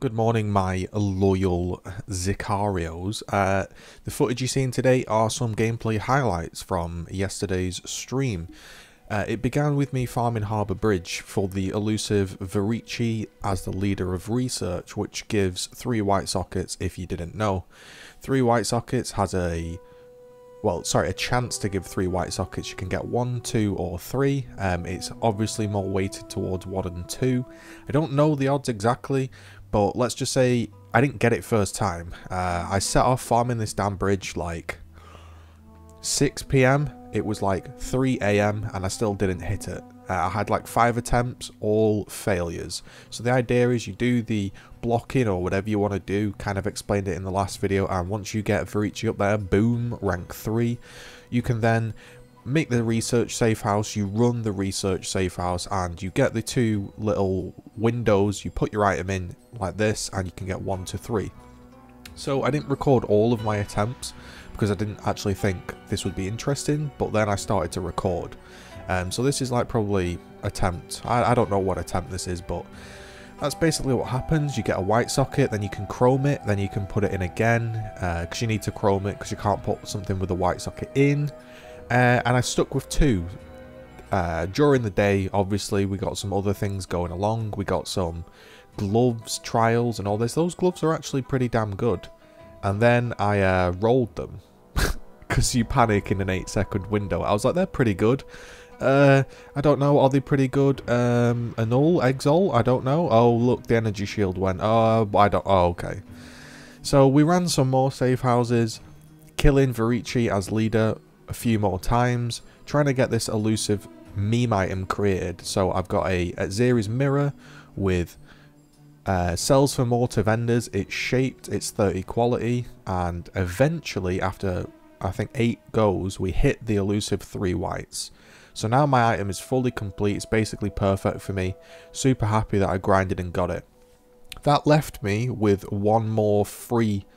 Good morning, my loyal Zicarios. The footage you've seen today are some gameplay highlights from yesterday's stream. It began with me farming Harbour Bridge for the elusive Verici as the leader of research, which gives 3 white sockets if you didn't know. 3 white sockets has a chance to give 3 white sockets. You can get 1, 2 or 3. It's obviously more weighted towards 1 and 2. I don't know the odds exactly, but let's just say I didn't get it first time. I set off farming this damn bridge like 6 PM. It was like 3 AM and I still didn't hit it. I had like 5 attempts, all failures. So the idea is you do the blocking or whatever you want to do, kind of explained it in the last video, and once you get Verici up there, boom, rank 3, you can then make the research safe house, you run the research safe house, and you get the 2 little windows, you put your item in like this, and you can get 1 to 3. So I didn't record all of my attempts, because I didn't actually think this would be interesting, but then I started to record. So this is like probably attempt, I don't know what attempt this is, but that's basically what happens. You get a white socket, then you can chrome it, then you can put it in again, because you need to chrome it, because you can't put something with a white socket in. And I stuck with 2. During the day, obviously, we got some other things going along. We got some gloves, trials, and all this. Those gloves are actually pretty damn good. And then I rolled them, because you panic in an 8-second window. I was like, they're pretty good. I don't know, are they pretty good? Annul, Exalt, I don't know. Oh, look, the energy shield went. Oh, okay. So we ran some more safe houses, killing Verici as leader a few more times, trying to get this elusive meme item created. So I've got a Xeris mirror with sells for more to vendors. It's shaped, it's 30 quality, and eventually after I think 8 goes, we hit the elusive 3 whites. So now my item is fully complete. It's basically perfect for me. Super happy that I grinded and got it. That left me with 1 more free.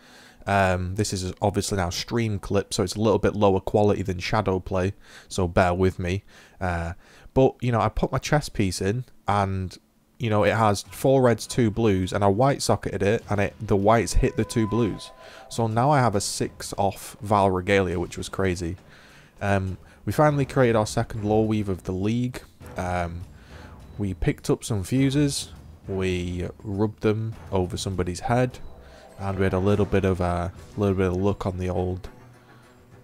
This is obviously now stream clip, so it's a little bit lower quality than shadow play, so bear with me. But you know, I put my chess piece in, and you know, it has 4 reds, 2 blues, and I white socketed it, and the whites hit the 2 blues. So now I have a 6 off Val Regalia, which was crazy. We finally created our 2nd lore weave of the league. We picked up some fuses, we rubbed them over somebody's head, and we had a little bit of luck on the old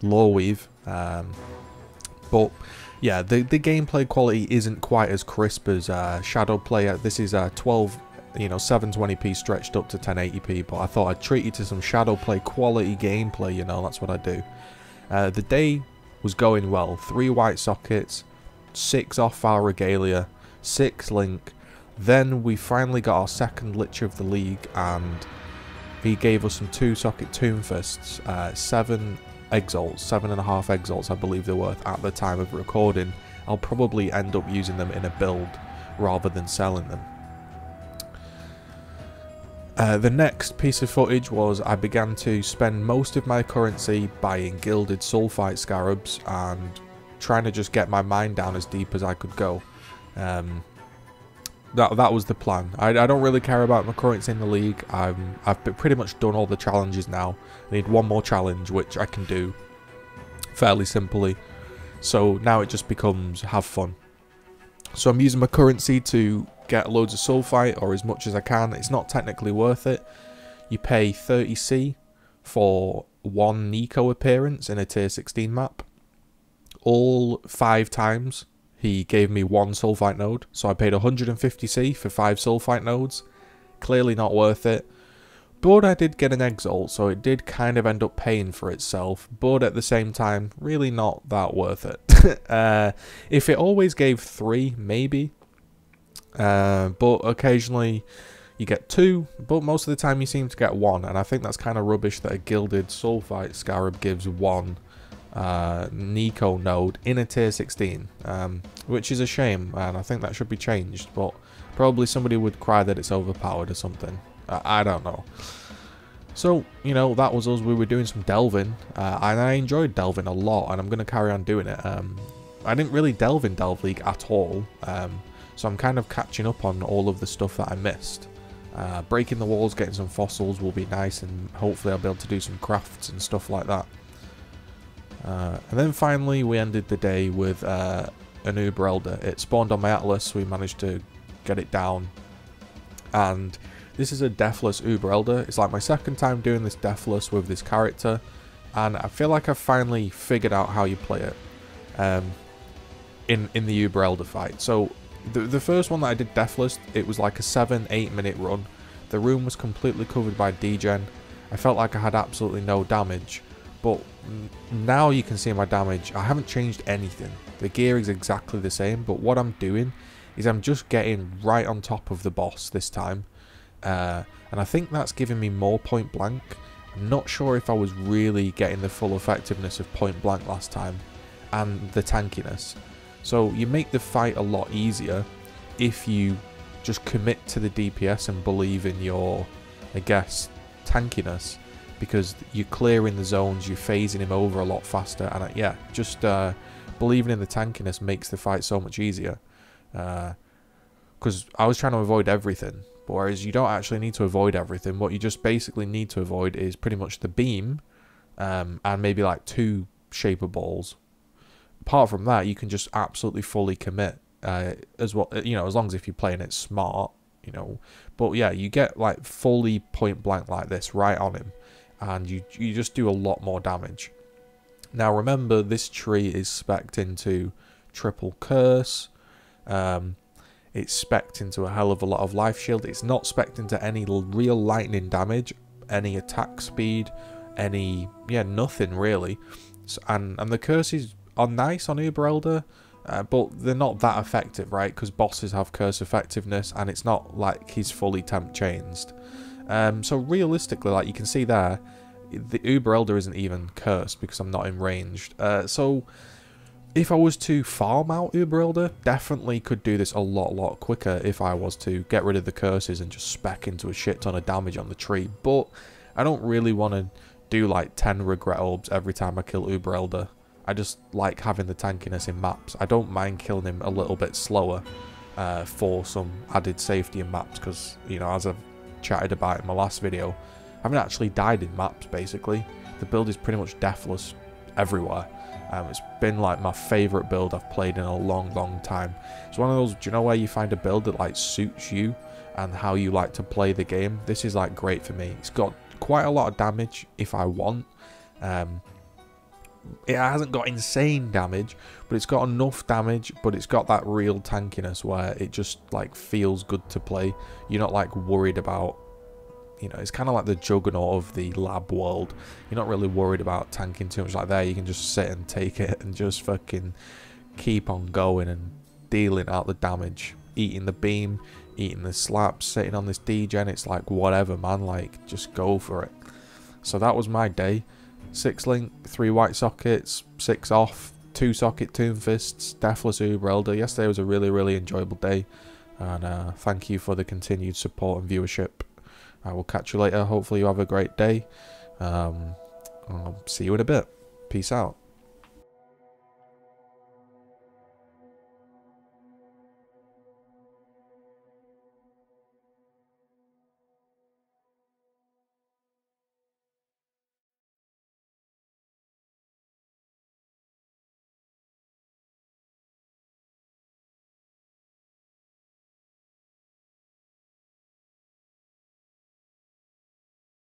lore weave. But yeah, the gameplay quality isn't quite as crisp as shadow play. This is 720p stretched up to 1080p, but I thought I'd treat you to some shadow play quality gameplay. You know, that's what I do. The day was going well. 3 white sockets, 6 off Val Regalia, 6 link. Then we finally got our 2nd lich of the league, and he gave us some 2 socket tomb fists, 7 exalts, 7.5 exalts I believe they're worth at the time of recording. I'll probably end up using them in a build rather than selling them. The next piece of footage was I began to spend most of my currency buying gilded sulfite scarabs and trying to just get my mine down as deep as I could go. That was the plan. I don't really care about my currency in the league. I've pretty much done all the challenges now. I need 1 more challenge, which I can do fairly simply. So now it just becomes have fun. So I'm using my currency to get loads of sulfite, or as much as I can. It's not technically worth it. You pay 30c for 1 Nico appearance in a tier 16 map. All 5 times he gave me 1 sulfite node, so I paid 150c for 5 sulfite nodes. Clearly not worth it. But I did get an exalt, so it did kind of end up paying for itself, but at the same time, really not that worth it. If it always gave 3, maybe. But occasionally you get 2, but most of the time you seem to get 1, and I think that's kind of rubbish that a gilded sulfite scarab gives 1 Nico node in a tier 16, which is a shame, and I think that should be changed, but probably somebody would cry that it's overpowered or something. I don't know. So, you know, that was us. We were doing some delving, and I enjoyed delving a lot, and I'm going to carry on doing it. I didn't really delve in Delve League at all, so I'm kind of catching up on all of the stuff that I missed. Breaking the walls, getting some fossils will be nice, and hopefully I'll be able to do some crafts and stuff like that. And then finally we ended the day with an Uber Elder. It spawned on my Atlas, so we managed to get it down. And this is a deathless Uber Elder. It's like my second time doing this deathless with this character, and I feel like I've finally figured out how you play it in the Uber Elder fight. So the first one that I did deathless, it was like a 7-8 minute run. The room was completely covered by degen. I felt like I had absolutely no damage, but now you can see my damage. I haven't changed anything. The gear is exactly the same, but what I'm doing is I'm just getting right on top of the boss this time. And I think that's giving me more point blank. I'm not sure if I was really getting the full effectiveness of point blank last time, and the tankiness. So you make the fight a lot easier if you just commit to the DPS and believe in your, I guess, tankiness, because you're clearing the zones, you're phasing him over a lot faster, and yeah, just believing in the tankiness makes the fight so much easier. Because I was trying to avoid everything, but whereas you don't actually need to avoid everything. What you just basically need to avoid is pretty much the beam, and maybe like 2 shaper balls. Apart from that, you can just absolutely fully commit, as well, you know, as long as if you're playing it smart, you know. But yeah, you get like fully point blank like this right on him, and you just do a lot more damage. Now remember, this tree is spec'd into triple curse. It's spec'd into a hell of a lot of life shield. It's not spec'd into any real lightning damage, any attack speed, any, yeah, nothing really. So, and the curses are nice on Uber Elder, but they're not that effective, right? Because bosses have curse effectiveness, and it's not like he's fully temp changed. So realistically, like you can see there, the Uber Elder isn't even cursed because I'm not in ranged. So if I was to farm out Uber Elder, definitely could do this a lot quicker if I was to get rid of the curses and just spec into a shit ton of damage on the tree. But I don't really want to do like 10 regret orbs every time I kill Uber Elder. I just like having the tankiness in maps. I don't mind killing him a little bit slower for some added safety in maps, because, you know, as I've chatted about in my last video, I haven't actually died in maps, basically. The build is pretty much deathless everywhere. It's been like my favourite build I've played in a long time. It's one of those, do you know where you find a build that like suits you and how you like to play the game? This is like great for me. It's got quite a lot of damage if I want. It hasn't got insane damage, but it's got enough damage, but it's got that real tankiness where it just like feels good to play. You're not like worried about, you know, it's kind of like the juggernaut of the lab world. You're not really worried about tanking too much. Like there, you can just sit and take it and just fucking keep on going and dealing out the damage, eating the beam, eating the slaps, sitting on this degen. It's like whatever, man, like just go for it. So that was my day. 6 link, 3 white sockets, 6 off, 2 socket Tomb Fists, deathless Uber Elder. Yesterday was a really enjoyable day, and thank you for the continued support and viewership. I will catch you later. Hopefully you have a great day. I'll see you in a bit. Peace out.